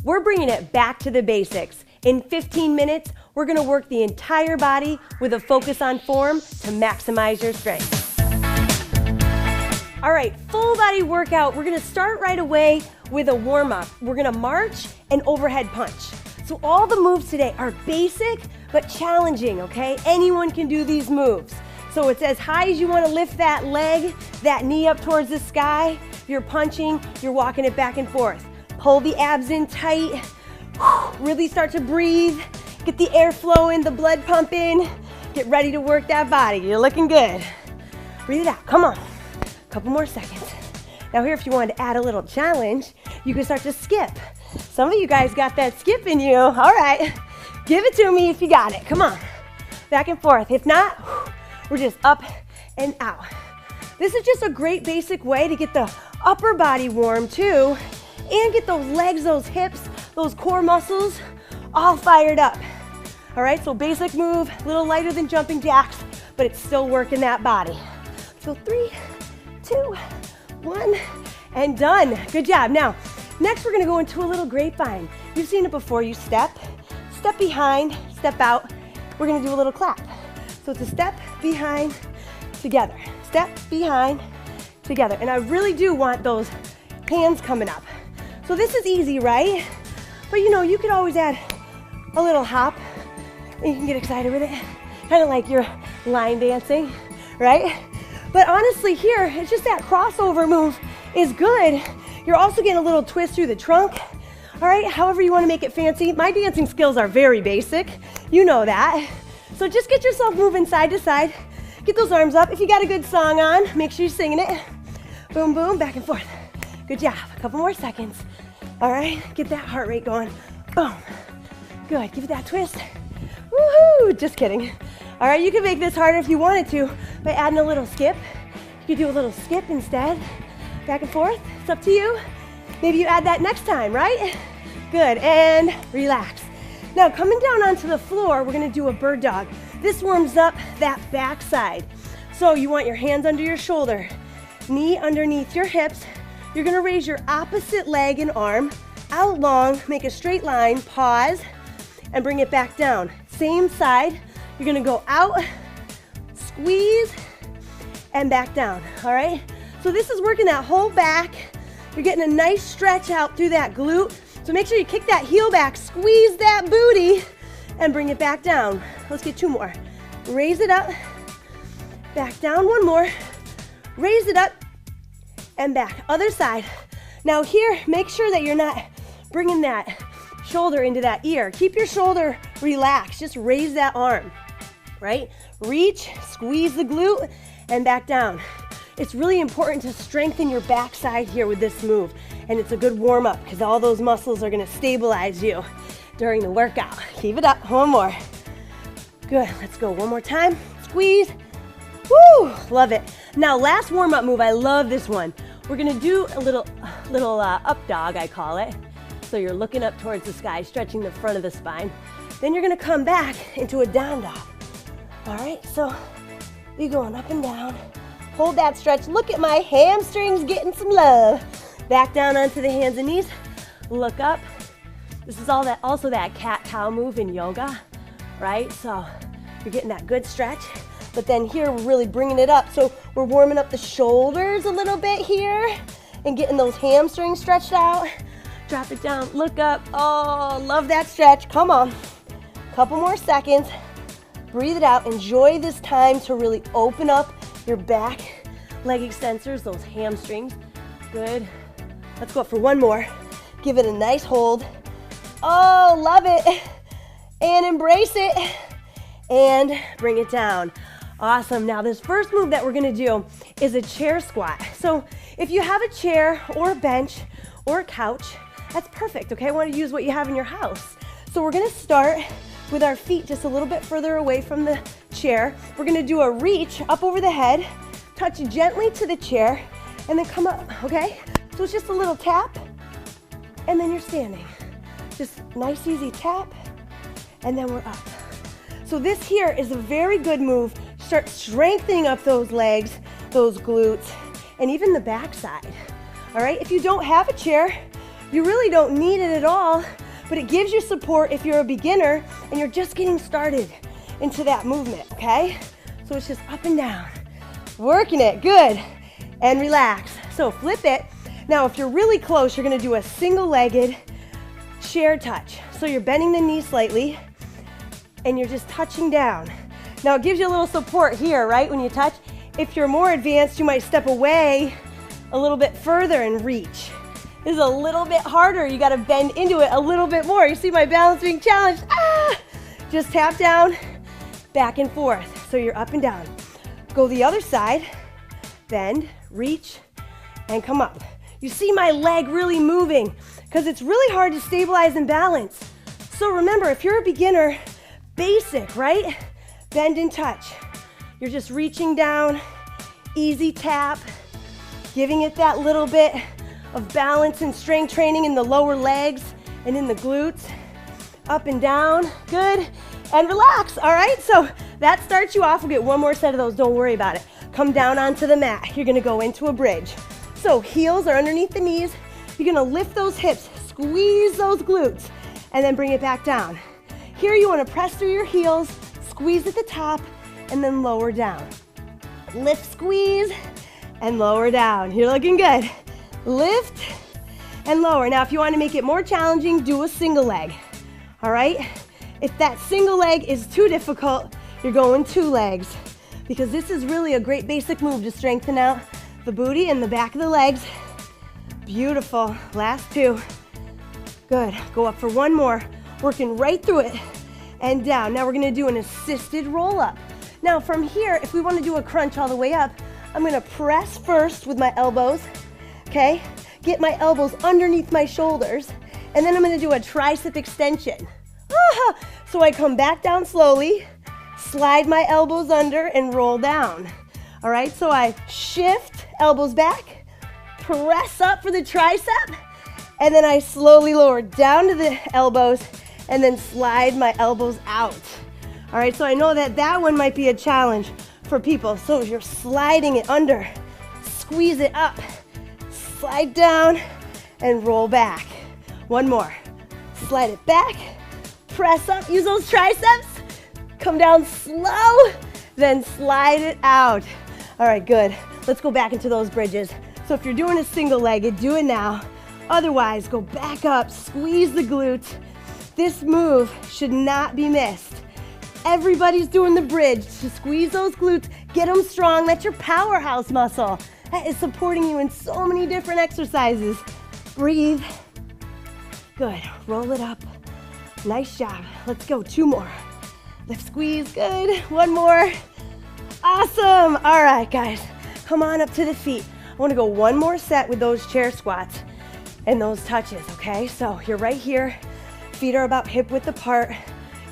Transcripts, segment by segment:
we're bringing it back to the basics. In 15 minutes, we're gonna work the entire body with a focus on form to maximize your strength. All right, full body workout. We're gonna start right away with a warm-up. We're gonna march and overhead punch. So all the moves today are basic but challenging, okay? Anyone can do these moves. So it's as high as you wanna lift that leg, that knee up towards the sky. You're punching, you're walking it back and forth. Pull the abs in tight. Really start to breathe. Get the air flowing, the blood pumping. Get ready to work that body. You're looking good. Breathe it out, come on. Couple more seconds. Now here, if you wanted to add a little challenge, you can start to skip. Some of you guys got that skip in you. All right, give it to me if you got it. Come on, back and forth. If not, we're just up and out. This is just a great basic way to get the upper body warm too, and get those legs, those hips, those core muscles all fired up. All right, so basic move, a little lighter than jumping jacks, but it's still working that body. So 3, 2, 1, and done. Good job. Now, next we're gonna go into a little grapevine. You've seen it before. You step behind, step out. We're gonna do a little clap. So it's a step behind, together. Step behind, together. And I really do want those hands coming up. So this is easy, right? But you know, you could always add a little hop and you can get excited with it. Kind of like you're line dancing, right? But honestly here, it's just that crossover move is good. You're also getting a little twist through the trunk. All right, however you want to make it fancy. My dancing skills are very basic. You know that. So just get yourself moving side to side. Get those arms up. If you got a good song on, make sure you're singing it. Boom, boom, back and forth. Good job. A couple more seconds. All right, get that heart rate going. Boom. Good, give it that twist. Woohoo, just kidding. All right, you can make this harder if you wanted to by adding a little skip. You could do a little skip instead. Back and forth, it's up to you. Maybe you add that next time, right? Good, and relax. Now coming down onto the floor, we're gonna do a bird dog. This warms up that back side. So you want your hands under your shoulder, knee underneath your hips. You're gonna raise your opposite leg and arm out long, make a straight line, pause, and bring it back down. Same side, you're gonna go out, squeeze, and back down, all right? So this is working that whole back. You're getting a nice stretch out through that glute. So make sure you kick that heel back, squeeze that booty, and bring it back down. Let's get 2 more. Raise it up, back down, 1 more. Raise it up, and back. Other side. Now here, make sure that you're not bringing that shoulder into that ear. Keep your shoulder relaxed. Just raise that arm, right? Reach, squeeze the glute, and back down. It's really important to strengthen your backside here with this move. And it's a good warm up because all those muscles are gonna stabilize you during the workout. Keep it up, 1 more. Good, let's go 1 more time. Squeeze, woo, love it. Now last warm up move, I love this one. We're gonna do a little up dog, I call it. So you're looking up towards the sky, stretching the front of the spine. Then you're gonna come back into a down dog. All right, so you're going up and down. Hold that stretch. Look at my hamstrings getting some love. Back down onto the hands and knees. Look up. This is also that cat-cow move in yoga, right? So you're getting that good stretch. But then here we're really bringing it up. So we're warming up the shoulders a little bit here and getting those hamstrings stretched out. Drop it down, look up. Oh, love that stretch. Come on. Couple more seconds. Breathe it out. Enjoy this time to really open up your back leg extensors, those hamstrings. Good. Let's go up for 1 more. Give it a nice hold. Oh, love it. And embrace it. And bring it down. Awesome. Now this first move that we're gonna do is a chair squat. So if you have a chair or a bench or a couch, that's perfect, okay? I want to use what you have in your house. So we're gonna start with our feet just a little bit further away from the chair. We're gonna do a reach up over the head, touch gently to the chair, and then come up, okay? So it's just a little tap, and then you're standing. Just nice, easy tap, and then we're up. So this here is a very good move. Start strengthening up those legs, those glutes, and even the backside. All right, if you don't have a chair, You really don't need it at all, but it gives you support if you're a beginner and you're just getting started into that movement, okay? So it's just up and down, working it, good, and relax. So flip it. Now, if you're really close, you're gonna do a single-legged chair touch. So you're bending the knee slightly, and you're just touching down. Now, it gives you a little support here, right, when you touch. If you're more advanced, you might step away a little bit further and reach. This is a little bit harder. You gotta bend into it a little bit more. You see my balance being challenged. Just tap down, back and forth. So you're up and down. Go the other side, bend, reach, and come up. You see my leg really moving because it's really hard to stabilize and balance. So remember, if you're a beginner, basic, right? Bend and touch. You're just reaching down, easy tap, giving it that little bit of balance and strength training in the lower legs and in the glutes. Up and down, good, and relax, all right? So that starts you off. We'll get one more set of those, don't worry about it. Come down onto the mat. You're gonna go into a bridge. So heels are underneath the knees. You're gonna lift those hips, squeeze those glutes, and then bring it back down. Here you wanna press through your heels, squeeze at the top, and then lower down. Lift, squeeze, and lower down. You're looking good. Lift and lower. Now, if you want to make it more challenging, do a single leg. All right? If that single leg is too difficult, you're going 2 legs, because this is really a great basic move to strengthen out the booty and the back of the legs. Beautiful. Last 2. Good. Go up for 1 more. Working right through it and down. Now we're going to do an assisted roll up. Now from here, if we want to do a crunch all the way up, I'm going to press first with my elbows, okay? Get my elbows underneath my shoulders, and then I'm going to do a tricep extension. So I come back down slowly, slide my elbows under, and roll down. All right, so I shift, elbows back, press up for the tricep, and then I slowly lower down to the elbows, and then slide my elbows out. All right, so I know that that one might be a challenge for people. So you're sliding it under, squeeze it up, slide down, and roll back. 1 more. Slide it back, press up, use those triceps, come down slow, then slide it out. All right, good. Let's go back into those bridges. So if you're doing a single legged, do it now. Otherwise, go back up, squeeze the glutes. This move should not be missed. Everybody's doing the bridge to squeeze those glutes, get them strong. That's your powerhouse muscle. That is supporting you in so many different exercises. Breathe. Good. Roll it up. Nice job. Let's go. 2 more. Lift, squeeze. Good. 1 more. Awesome. All right, guys. Come on up to the feet. I want to go 1 more set with those chair squats and those touches, okay? So you're right here. Feet are about hip width apart.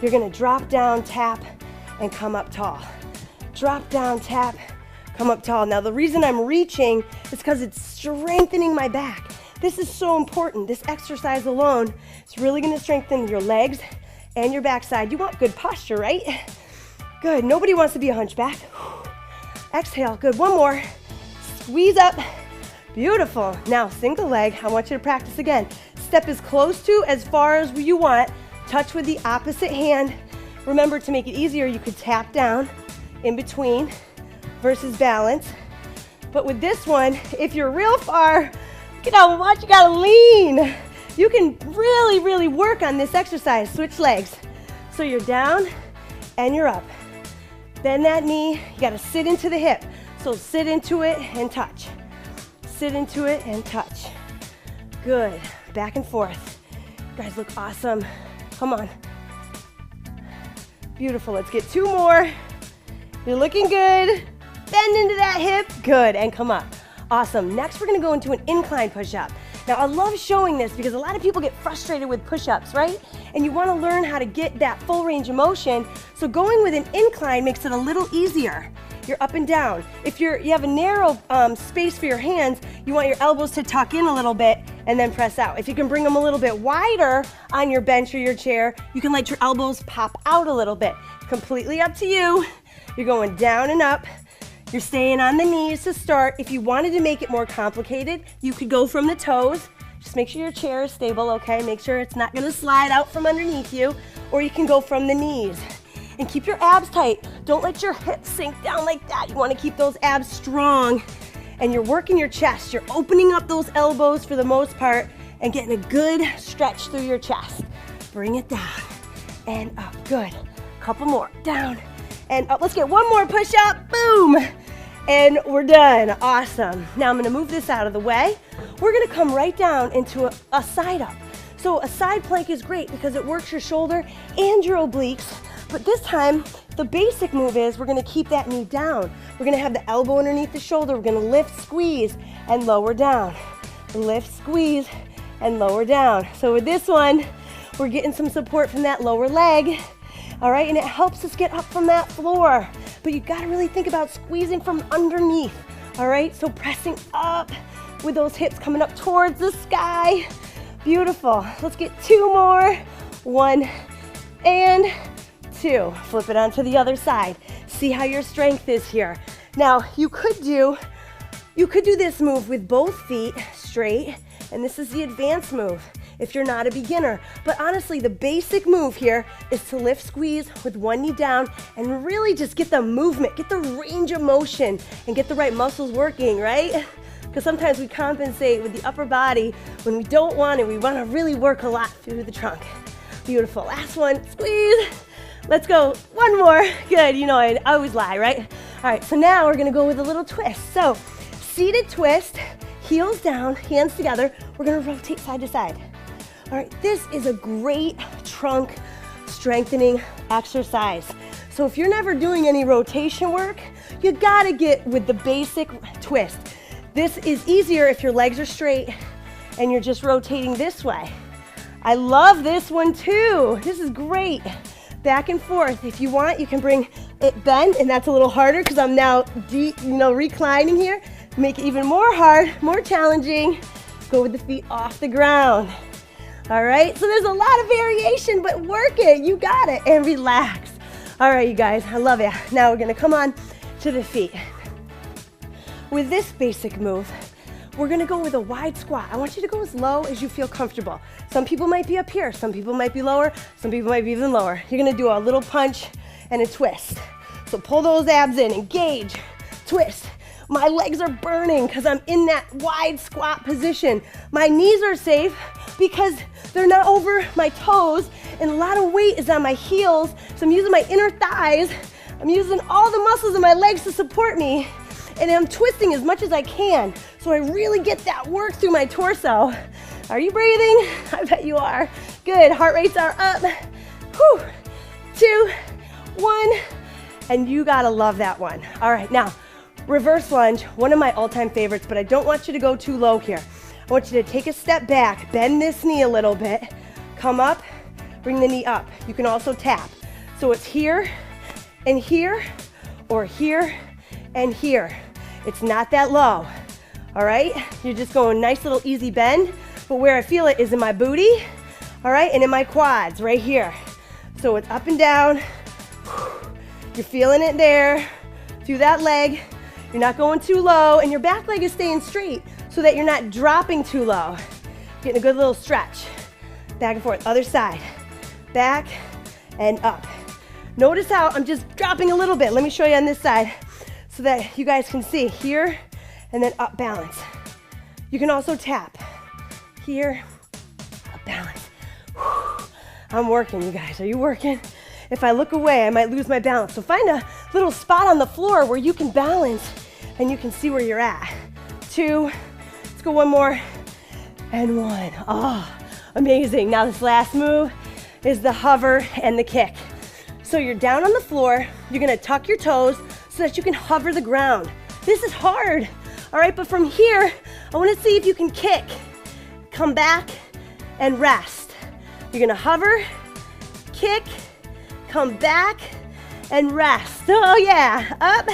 You're gonna drop down, tap, and come up tall. Drop down, tap, come up tall. Now the reason I'm reaching is because it's strengthening my back. This is so important. This exercise alone is really gonna strengthen your legs and your backside. You want good posture, right? Good, nobody wants to be a hunchback. Exhale, good, 1 more. Squeeze up, beautiful. Now single leg, I want you to practice again. Step as close to as far as you want. Touch with the opposite hand. Remember, to make it easier, you could tap down in between versus balance. But with this one, if you're real far, you know, watch, you gotta lean. You can really, really work on this exercise. Switch legs. So you're down and you're up. Bend that knee, you gotta sit into the hip. So sit into it and touch. Sit into it and touch. Good, back and forth. You guys look awesome. Come on. Beautiful, let's get 2 more. You're looking good. Bend into that hip, good, and come up. Awesome, next we're gonna go into an incline push-up. Now I love showing this because a lot of people get frustrated with push-ups, right? And you wanna learn how to get that full range of motion, so going with an incline makes it a little easier. You're up and down. If you have a narrow space for your hands, you want your elbows to tuck in a little bit and then press out. If you can bring them a little bit wider on your bench or your chair, you can let your elbows pop out a little bit. Completely up to you. You're going down and up. You're staying on the knees to start. If you wanted to make it more complicated, you could go from the toes, Just make sure your chair is stable, okay? Make sure it's not gonna slide out from underneath you, or you can go from the knees. And keep your abs tight. Don't let your hips sink down like that. You wanna keep those abs strong. And you're working your chest. You're opening up those elbows for the most part and getting a good stretch through your chest. Bring it down and up, good. Couple more, down and up. Let's get one more push up, boom. And we're done, awesome. Now I'm gonna move this out of the way. We're gonna come right down into a side up. So a side plank is great because it works your shoulder and your obliques, but this time, the basic move is we're gonna keep that knee down. We're gonna have the elbow underneath the shoulder. We're gonna lift, squeeze, and lower down. Lift, squeeze, and lower down. So with this one, we're getting some support from that lower leg, all right? And it helps us get up from that floor. But you gotta really think about squeezing from underneath, all right? So pressing up with those hips coming up towards the sky. Beautiful. Let's get two more. 1 and 2. Flip it onto the other side. See how your strength is here. Now, you could do this move with both feet straight, and this is the advanced move if you're not a beginner. But honestly, the basic move here is to lift, squeeze with one knee down and really just get the movement, get the range of motion, and get the right muscles working, right? Because sometimes we compensate with the upper body when we don't want it. We want to really work a lot through the trunk. Beautiful. Last one, squeeze. Let's go, one more. Good, you know I always lie, right? All right, so now we're gonna go with a little twist. So, seated twist, heels down, hands together. We're gonna rotate side to side. All right, this is a great trunk strengthening exercise. So if you're never doing any rotation work, you gotta get with the basic twist. This is easier if your legs are straight and you're just rotating this way. I love this one too. This is great. Back and forth. If you want, you can bring it bend, and that's a little harder because I'm now reclining here. Make it even more hard, more challenging. Go with the feet off the ground. All right, so there's a lot of variation, but work it, you got it, and relax. All right, you guys, I love it. Now we're gonna come on to the feet. With this basic move, we're gonna go with a wide squat. I want you to go as low as you feel comfortable. Some people might be up here, some people might be lower, some people might be even lower. You're gonna do a little punch and a twist. So pull those abs in, engage, twist. My legs are burning because I'm in that wide squat position. My knees are safe because they're not over my toes, and a lot of weight is on my heels, so I'm using my inner thighs. I'm using all the muscles in my legs to support me, and I'm twisting as much as I can, so I really get that work through my torso. Are you breathing? I bet you are. Good, heart rates are up. Whew. 2, 1, and you gotta love that one. All right, now, reverse lunge, one of my all-time favorites, but I don't want you to go too low here. I want you to take a step back, bend this knee a little bit, come up, bring the knee up. You can also tap. So it's here and here, or here and here. It's not that low, all right? You're just going nice little easy bend, but where I feel it is in my booty, all right, and in my quads right here. So it's up and down. You're feeling it there, through that leg. You're not going too low, and your back leg is staying straight so that you're not dropping too low. Getting a good little stretch. Back and forth, other side. Back and up. Notice how I'm just dropping a little bit. Let me show you on this side so that you guys can see. Here, and then up, balance. You can also tap. Here, up, balance. Whew. I'm working, you guys. Are you working? If I look away, I might lose my balance. So find a little spot on the floor where you can balance and you can see where you're at. 2, let's go one more, and 1. Oh, amazing. Now this last move is the hover and the kick. So you're down on the floor, you're gonna tuck your toes so that you can hover the ground. This is hard, all right? But from here, I wanna see if you can kick. Come back and rest. You're gonna hover, kick, come back, and rest. Oh yeah, up,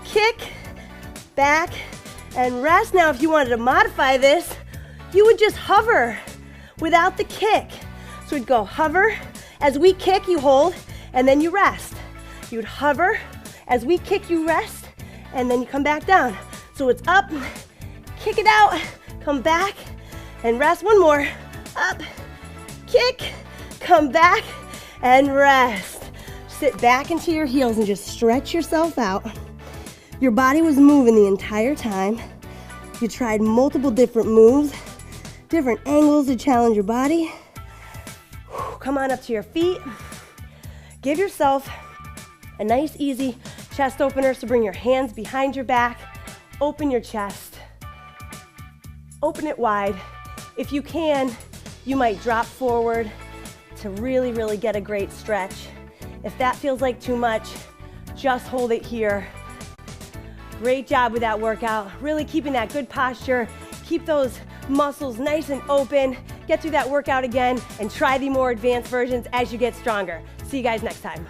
kick, back, and rest. Now if you wanted to modify this, you would just hover without the kick. So we'd go hover, as we kick you hold, and then you rest. You would hover, as we kick you rest, and then you come back down. So it's up, kick it out, come back, and rest. One more. Up, kick, come back, and rest. Sit back into your heels and just stretch yourself out. Your body was moving the entire time. You tried multiple different moves, different angles to challenge your body. Come on up to your feet. Give yourself a nice, easy chest opener. So bring your hands behind your back. Open your chest. Open it wide. If you can, you might drop forward to really, really get a great stretch. If that feels like too much, just hold it here. Great job with that workout. Really keeping that good posture. Keep those muscles nice and open. Get through that workout again and try the more advanced versions as you get stronger. See you guys next time.